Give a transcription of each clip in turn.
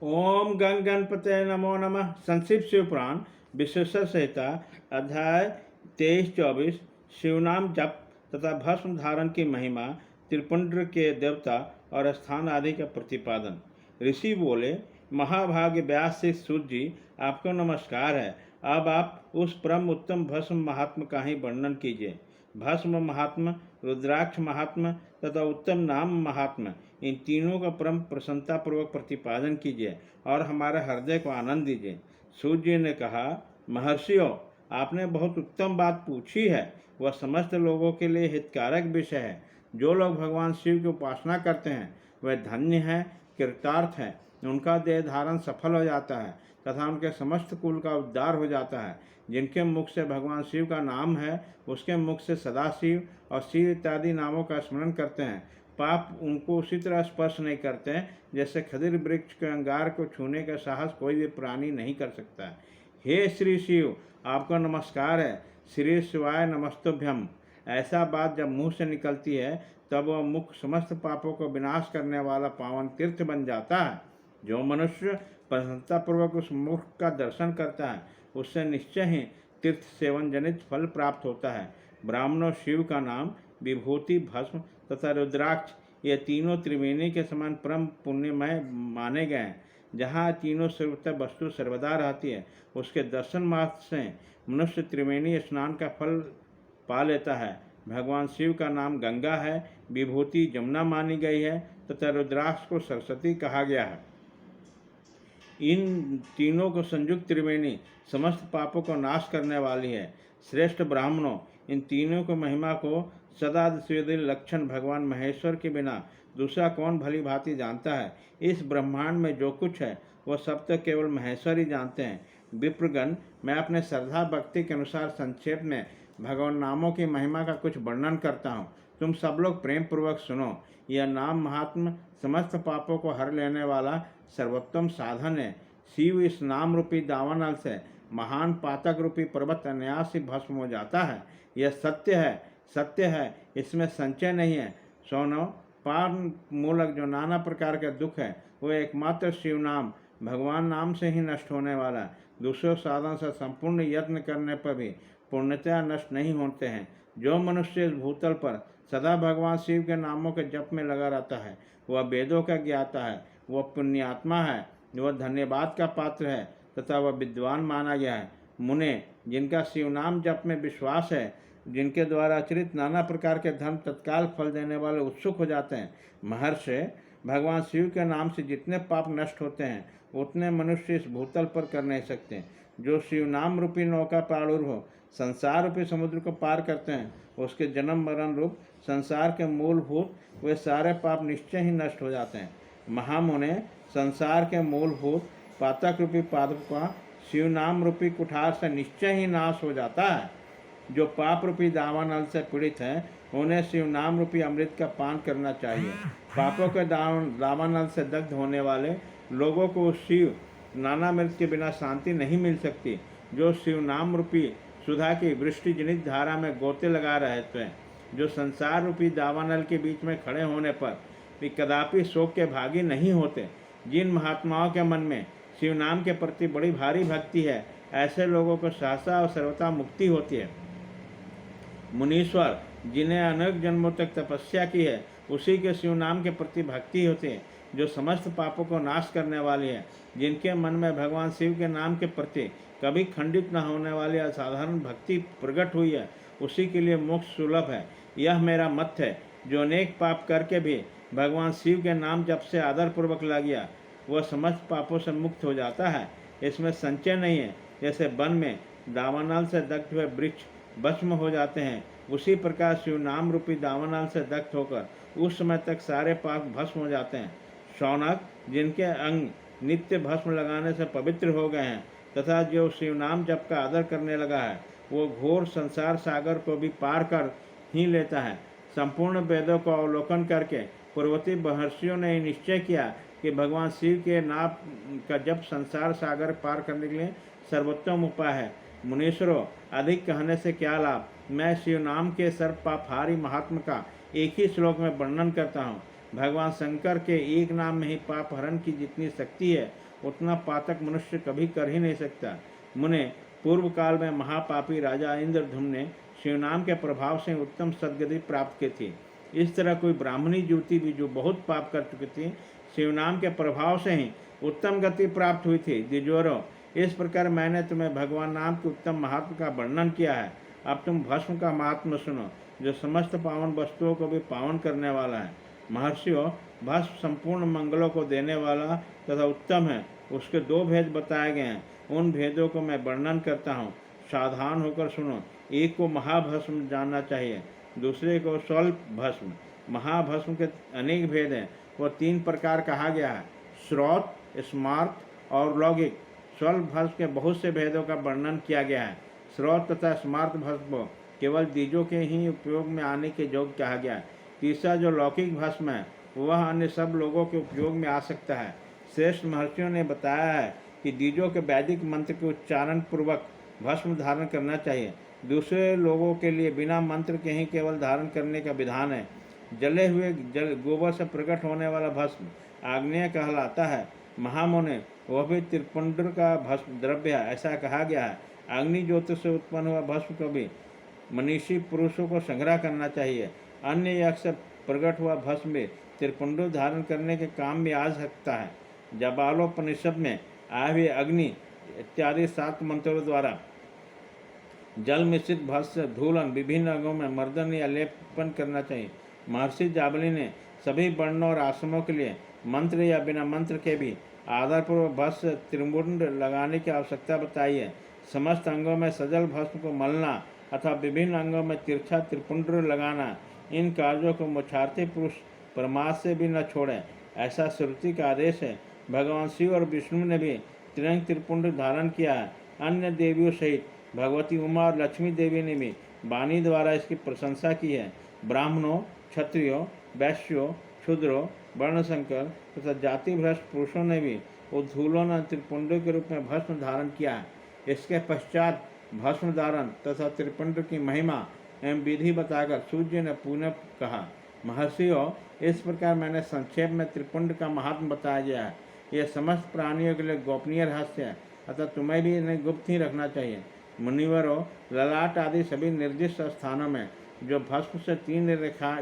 ओम गंग गणपते नमो नमः। संक्षिप्त शिव पुराण विशेषण संहिता अध्याय 23-24 शिवनाम जप तथा भस्म धारण की महिमा, त्रिपुंड्र के देवता और स्थान आदि का प्रतिपादन। ऋषि बोले, महाभाग्य व्यास से सूत जी, आपको नमस्कार है। अब आप उस परम उत्तम भस्म महात्म का ही वर्णन कीजिए। भस्म महात्म, रुद्राक्ष महात्म तथा उत्तम नाम महात्म, इन तीनों का परम प्रसन्नता पूर्वक प्रतिपादन कीजिए और हमारे हृदय को आनंद दीजिए। सूर्य जी ने कहा, महर्षियों, आपने बहुत उत्तम बात पूछी है। वह समस्त लोगों के लिए हितकारक विषय है। जो लोग भगवान शिव की उपासना करते हैं वह धन्य हैं, कृतार्थ हैं। उनका देह धारण सफल हो जाता है तथा उनके समस्त कुल का उद्धार हो जाता है। जिनके मुख से भगवान शिव का नाम है, उसके मुख से सदाशिव और शिव इत्यादि नामों का स्मरण करते हैं। पाप उनको उसी तरह स्पर्श नहीं करते हैं जैसे खदिर वृक्ष के अंगार को छूने का साहस कोई भी प्राणी नहीं कर सकता। हे श्री शिव, आपको नमस्कार है। श्री शिवाय नमस्तुभ्यम। ऐसा बात जब मुंह से निकलती है तब वह मुख समस्त पापों को विनाश करने वाला पावन तीर्थ बन जाता है। जो मनुष्य प्रसन्नतापूर्वक उस मुख का दर्शन करता है उससे निश्चय ही तीर्थ सेवन जनित फल प्राप्त होता है। ब्राह्मणों शिव का नाम, विभूति, भस्म तथा रुद्राक्ष, ये तीनों त्रिवेणी के समान परम पुण्यमय माने गए हैं। जहाँ तीनों सर्वतः वस्तु सर्वदा रहती है, उसके दर्शन मात्र से मनुष्य त्रिवेणी स्नान का फल पा लेता है। भगवान शिव का नाम गंगा है, विभूति जमुना मानी गई है तथा रुद्राक्ष को सरस्वती कहा गया है। इन तीनों को संयुक्त त्रिवेणी समस्त पापों को नाश करने वाली है। श्रेष्ठ ब्राह्मणों, इन तीनों को महिमा को सदा द्विवेदी लक्षण भगवान महेश्वर के बिना दूसरा कौन भली भांति जानता है। इस ब्रह्मांड में जो कुछ है वह सब तो केवल महेश्वर ही जानते हैं। विप्रगण, मैं अपने श्रद्धा भक्ति के अनुसार संक्षेप में भगवान नामों की महिमा का कुछ वर्णन करता हूँ। तुम सब लोग प्रेम पूर्वक सुनो। यह नाम महात्म समस्त पापों को हर लेने वाला सर्वोत्तम साधन है। शिव इस नाम रूपी दावानल से महान पातक रूपी पर्वत अनायास ही भस्म हो जाता है। यह सत्य है, सत्य है, इसमें संचय नहीं है। सोनो, पार मूलक जो नाना प्रकार के दुख है वह एकमात्र शिव नाम भगवान नाम से ही नष्ट होने वाला है। दूसरों साधन से संपूर्ण यत्न करने पर भी पूर्णतया नष्ट नहीं होते हैं। जो मनुष्य इस भूतल पर सदा भगवान शिव के नामों के जप में लगा रहता है वह वेदों का ज्ञाता है, वह पुण्यात्मा है, वह धन्यवाद का पात्र है तथा वह विद्वान माना गया है। मुने, जिनका शिव नाम जप में विश्वास है, जिनके द्वारा आचरित नाना प्रकार के धर्म तत्काल फल देने वाले उत्सुक हो जाते हैं। महर्षि, भगवान शिव के नाम से जितने पाप नष्ट होते हैं उतने मनुष्य इस भूतल पर कर नहीं सकते। जो शिव नाम रूपी नौका प्रारूढ़ हो संसार रूपी समुद्र को पार करते हैं, उसके जन्म मरण रूप संसार के मूलभूत वे सारे पाप निश्चय ही नष्ट हो जाते हैं। महामुने, संसार के मूलभूत पातक रूपी पादप का शिव नाम रूपी कुठार से निश्चय ही नाश हो जाता है। जो पाप रूपी दावानल से पीड़ित हैं उन्हें शिव नाम रूपी अमृत का पान करना चाहिए। पापों के दावानल से दग्ध होने वाले लोगों को शिव नानामृत के बिना शांति नहीं मिल सकती। जो शिव नाम रूपी सुधा की वृष्टि जनित धारा में गोते लगा रहते हैं, जो संसार रूपी दावानल के बीच में खड़े होने पर भी कदापि शोक के भागी नहीं होते। जिन महात्माओं के मन में शिव नाम के प्रति बड़ी भारी भक्ति है, ऐसे लोगों को सहसा और सर्वथा मुक्ति होती है। मुनीश्वर, जिन्हें अनेक जन्मों तक तपस्या की है, उसी के शिव नाम के प्रति भक्ति होती है जो समस्त पापों को नाश करने वाली है। जिनके मन में भगवान शिव के नाम के प्रति कभी खंडित न होने वाली असाधारण भक्ति प्रकट हुई है, उसी के लिए मोक्ष सुलभ है। यह मेरा मत है। जो अनेक पाप करके भी भगवान शिव के नाम जप से आदरपूर्वक लग गया वह समस्त पापों से मुक्त हो जाता है। इसमें संचय नहीं है। जैसे वन में दावानल से दग्ध हुए वृक्ष भस्म हो जाते हैं, उसी प्रकार शिव नाम रूपी दावानल से दग्ध होकर उस समय तक सारे पाप भस्म हो जाते हैं। शौनक, जिनके अंग नित्य भस्म लगाने से पवित्र हो गए हैं तथा जो शिव नाम जप का आदर करने लगा है वो घोर संसार सागर को भी पार कर ही लेता है। संपूर्ण वेदों को अवलोकन करके पूर्ववर्ती महर्षियों ने निश्चय किया कि भगवान शिव के नाम का जप संसार सागर पार करने के लिए सर्वोत्तम उपाय है। मुनीश्वरों, अधिक कहने से क्या लाभ। मैं शिव नाम के सर्व पापहारी महात्मा का एक ही श्लोक में वर्णन करता हूँ। भगवान शंकर के एक नाम में ही पाप हरण की जितनी शक्ति है उतना पातक मनुष्य कभी कर ही नहीं सकता। मुने, पूर्व काल में महापापी राजा इंद्रधुम्न ने शिवनाम के प्रभाव से उत्तम सदगति प्राप्त की थी। इस तरह कोई ब्राह्मणी युवती भी जो बहुत पाप कर चुकी थी, शिवनाम के प्रभाव से ही उत्तम गति प्राप्त हुई थी। द्विजोरो, इस प्रकार मैंने तुम्हें भगवान नाम के उत्तम महात्म का वर्णन किया है। अब तुम भस्म का महात्म सुनो, जो समस्त पावन वस्तुओं को भी पावन करने वाला है। महर्षियों, भस्म संपूर्ण मंगलों को देने वाला तथा उत्तम है। उसके 2 भेद बताए गए हैं, उन भेदों को मैं वर्णन करता हूँ, सावधान होकर सुनो। एक को महाभस्म जानना चाहिए, दूसरे को स्वल्प भस्म। महाभस्म के अनेक भेद हैं, वह 3 प्रकार कहा गया है, श्रौत, स्मार्त और लौकिक। स्वल्प भस्म के बहुत से भेदों का वर्णन किया गया है। श्रौत तथा स्मार्त भस्म केवल द्विजों के ही उपयोग में आने के योग्य कहा गया है। तीसरा जो लौकिक भस्म है वह अन्य सब लोगों के उपयोग में आ सकता है। श्रेष्ठ महर्षियों ने बताया है कि द्विजों के वैदिक मंत्र के उच्चारण पूर्वक भस्म धारण करना चाहिए। दूसरे लोगों के लिए बिना मंत्र के ही केवल धारण करने का विधान है। जले हुए गोबर से प्रकट होने वाला भस्म आग्नेय कहलाता है। महामुने, वह भी त्रिपुंड का भस्म द्रव्य है, ऐसा कहा गया है। अग्नि ज्योति से उत्पन्न हुआ भस्म को भी मनीषी पुरुषों को संग्रह करना चाहिए। अन्य यज्ञ से प्रकट हुआ भस्म भी त्रिपुंड धारण करने के काम में आ सकता है। जबालोपनिषद में आए हुए अग्नि इत्यादि 7 मंत्रों द्वारा जल मिश्रित भस्म धूलन विभिन्न अंगों में मर्दन या लेपन करना चाहिए। महर्षि जाबली ने सभी वर्णों और आश्रमों के लिए मंत्र या बिना मंत्र के भी आदरपूर्वक भस्म त्रिपुंड लगाने की आवश्यकता बताई है। समस्त अंगों में सजल भस्म को मलना अथवा विभिन्न अंगों में तिरछा त्रिपुंड लगाना, इन कार्यों को मोक्षार्थी पुरुष परमार्थ से भी न छोड़ें, ऐसा श्रुति का आदेश है। भगवान शिव और विष्णु ने भी त्रिरंग त्रिपुंड धारण किया है। अन्य देवियों सहित भगवती उमा और लक्ष्मी देवी ने भी वाणी द्वारा इसकी प्रशंसा की है। ब्राह्मणों, क्षत्रियों, वैश्यों, शूद्रों, वर्णशंकर तथा जाति भ्रष्ट पुरुषों ने भी उद्धूलन त्रिपुंड के रूप में भस्म धारण किया है। इसके पश्चात भस्म धारण तथा त्रिपुंड की महिमा एवं विधि बताकर सूर्य ने पुनः कहा, महर्षियों, इस प्रकार मैंने संक्षेप में त्रिपुंड का महात्म बताया गया है। यह समस्त प्राणियों के लिए गोपनीय रहस्य है, अतः तुम्हें भी इन्हें गुप्त ही रखना चाहिए। मुनिवरों, ललाट आदि सभी निर्दिष्ट स्थानों में जो भस्म से 3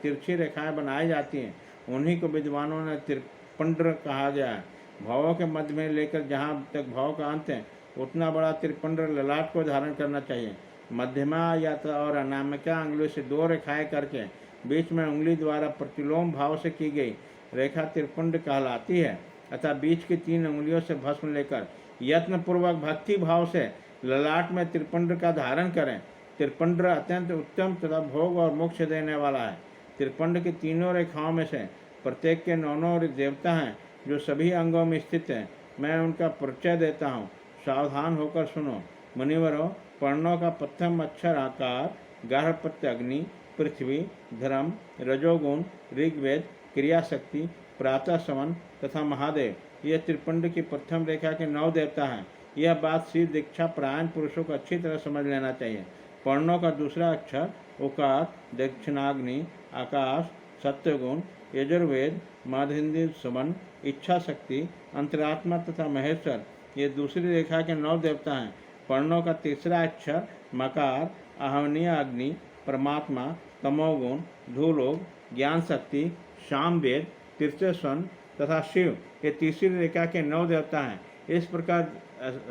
तिरछी रेखाएं बनाई जाती हैं, उन्हीं को विद्वानों ने त्रिपुंड कहा गया है। भावों के मध्य में लेकर जहाँ तक भाव का अंत है उतना बड़ा त्रिपुंड ललाट को धारण करना चाहिए। मध्यमा या और अनामिका अंगुली से 2 रेखाएं करके बीच में उंगली द्वारा प्रतिलोम भाव से की गई रेखा त्रिपुंड कहलाती है। अतः बीच की 3 उंगलियों से भस्म लेकर यत्नपूर्वक भक्ति भाव से ललाट में त्रिपुंड का धारण करें। त्रिपुंड अत्यंत उत्तम तथा भोग और मोक्ष देने वाला है। त्रिपुंड की 3 रेखाओं में से प्रत्येक के 9 देवता हैं जो सभी अंगों में स्थित हैं। मैं उनका परिचय देता हूँ, सावधान होकर सुनो। मुनिवरों, पर्णों का प्रथम अक्षर आकार गार्हपत्य अग्नि, पृथ्वी, धर्म, रजोगुण, ऋग्वेद, क्रियाशक्ति, प्रातः समन तथा महादेव, ये त्रिपुंड की प्रथम रेखा के 9 देवता हैं। यह बात शिव दीक्षा प्रायण पुरुषों को अच्छी तरह समझ लेना चाहिए। पर्णों का दूसरा अक्षर उकार, दक्षिणाग्नि, आकाश, सत्यगुण, यजुर्वेद, माधेन्द्र समन, इच्छा शक्ति, अंतरात्मा तथा महेश्वर, ये दूसरी रेखा के 9 देवता हैं। पर्णों का तीसरा अक्षर मकार, आहवनीय अग्नि, परमात्मा, तमोगुण, धूलोक, ज्ञान शक्ति, सामवेद, तीर्थस्वन तथा शिव, ये तीसरी रेखा के 9 देवता हैं। इस प्रकार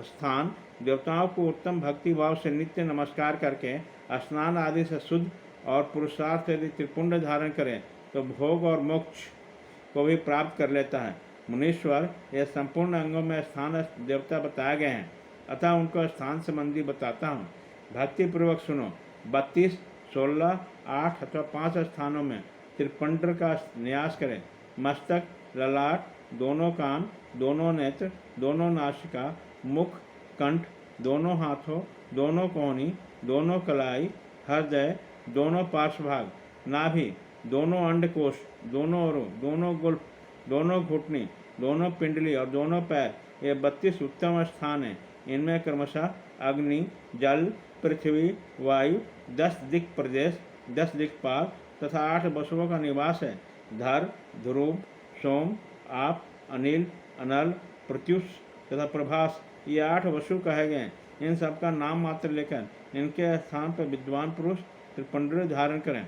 स्थान देवताओं को उत्तम भक्ति भाव से नित्य नमस्कार करके स्नान आदि से शुद्ध और पुरुषार्थ यदि त्रिपुंड धारण करें तो भोग और मोक्ष को भी प्राप्त कर लेता है। मुनीश्वर, यह संपूर्ण अंगों में स्थान देवता बताए गए हैं, अतः उनको स्थान संबंधी बताता हूँ। भक्तिपूर्वक सुनो। 32, 16, 8 अथवा 5 स्थानों में त्रिपुंड का न्यास करें। मस्तक, ललाट, दोनों कान, दोनों नेत्र, दोनों नासिका, मुख, कंठ, दोनों हाथों, दोनों कोहनी, दोनों कलाई, हृदय, दोनों पार्श्वभाग, नाभि, दोनों अंडकोश, दोनों ओरों, दोनों गुल्फ, दोनों घुटने, दोनों पिंडली और दोनों पैर, ये 32 उत्तम स्थान हैं। इनमें क्रमशः अग्नि, जल, पृथ्वी, वायु, 10 दिक् प्रदेश, 10 दिक्पाल तथा 8 वसुओं का निवास है। धर, ध्रुव, सोम, आप, अनिल, अनल, प्रत्युष तथा प्रभास, ये 8 वसु कहे गए। इन सबका नाम मात्र लेकर इनके स्थान पर विद्वान पुरुष त्रिपुंड धारण करें,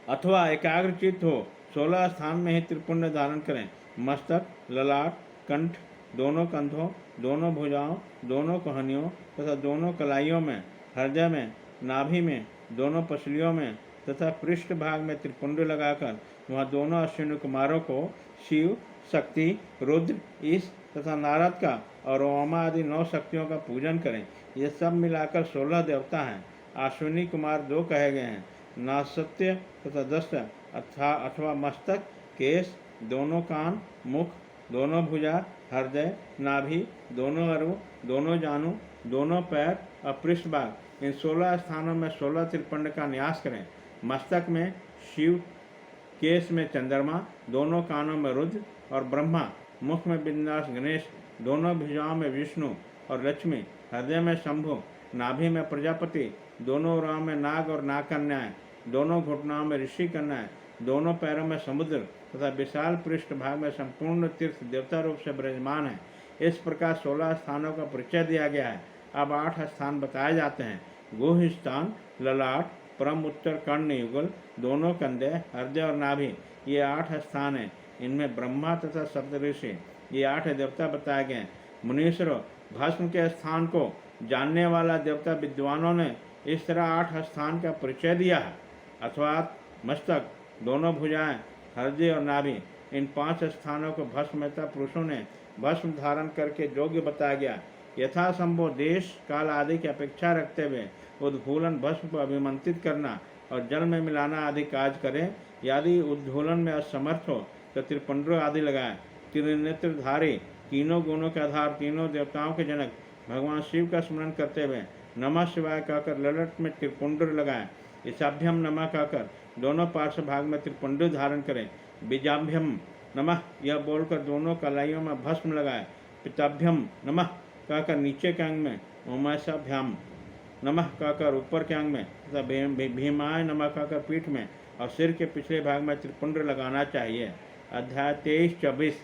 अथवा एकाग्रचित हो 16 स्थान में ही त्रिपुंड धारण करें। मस्तक, ललाट, कंठ, दोनों कंधों, दोनों भुजाओं, दोनों कोहनियों तथा दोनों कलाइयों में, हृदय में, नाभि में, दोनों पसलियों में तथा पृष्ठ भाग में त्रिपुंड लगाकर वहाँ दोनों अश्विनी कुमारों को शिव, शक्ति, रुद्र, ईश तथा नारद का और ओमा आदि 9 शक्तियों का पूजन करें। ये सब मिलाकर 16 देवता हैं। अश्विनी कुमार 2 कहे गए हैं, नासत्य तथा दस्त अथवा मस्तक, केश, दोनों कान, मुख, दोनों भुजा, हृदय, नाभि, दोनों अरु, दोनों जानू, दोनों पैर और पृष्ठभाग, इन 16 स्थानों में 16 त्रिपुंड का न्यास करें। मस्तक में शिव, केश में चंद्रमा, दोनों कानों में रुद्र और ब्रह्मा, मुख में विन्यास गणेश, दोनों भुजाओं में विष्णु और लक्ष्मी, हृदय में शंभु, नाभि में प्रजापति, दोनों उराओं में नाग और नागकन्याएं, दोनों घुटनाओं में ऋषि कन्याएं, दोनों पैरों में समुद्र तथा विशाल पृष्ठ भाग में संपूर्ण तीर्थ देवता रूप से विराजमान है। इस प्रकार 16 स्थानों का परिचय दिया गया है। अब 8 स्थान बताए जाते हैं। गुह स्थान, ललाट, परम उत्तर कर्ण युगल, दोनों कंधे, हृदय और नाभि, ये 8 स्थान हैं। इनमें ब्रह्मा तथा सप्तऋषि, ये 8 देवता बताए गए हैं। मुनीश्वरों, भस्म के स्थान को जानने वाला देवता विद्वानों ने इस तरह 8 स्थान का परिचय दिया है, अर्थात मस्तक, दोनों भुजाएं, हृदय और नाभि, इन 5 स्थानों को भस्मता पुरुषों ने भस्म धारण करके योग्य बताया गया। यथासंभव देश काल आदि की अपेक्षा रखते हुए उद्घूलन भस्म को अभिमंत्रित करना और जल में मिलाना आदि कार्य करें। यदि उद्घूलन में असमर्थ हो तो त्रिपुंड आदि लगाएं। त्रिनेत्रधारी, तीनों गुणों के आधार, तीनों देवताओं के जनक भगवान शिव का स्मरण करते हुए नमः शिवाय कहकर ललट में त्रिपुंड लगाएं। ईशाभ्यम नमः कहकर दोनों पार्श्व भाग में त्रिपुंड धारण करें। बीजाभ्यम नमः यह बोलकर दोनों कलाइयों में भस्म लगाएं। पिताभ्यम नमः कहकर नीचे के अंग में, उमाशाभ्याम नमः कहकर ऊपर के अंग में तथा भीमाय नमः कहकर पीठ में और सिर के पिछले भाग में त्रिपुंड लगाना चाहिए। अध्याय 23-24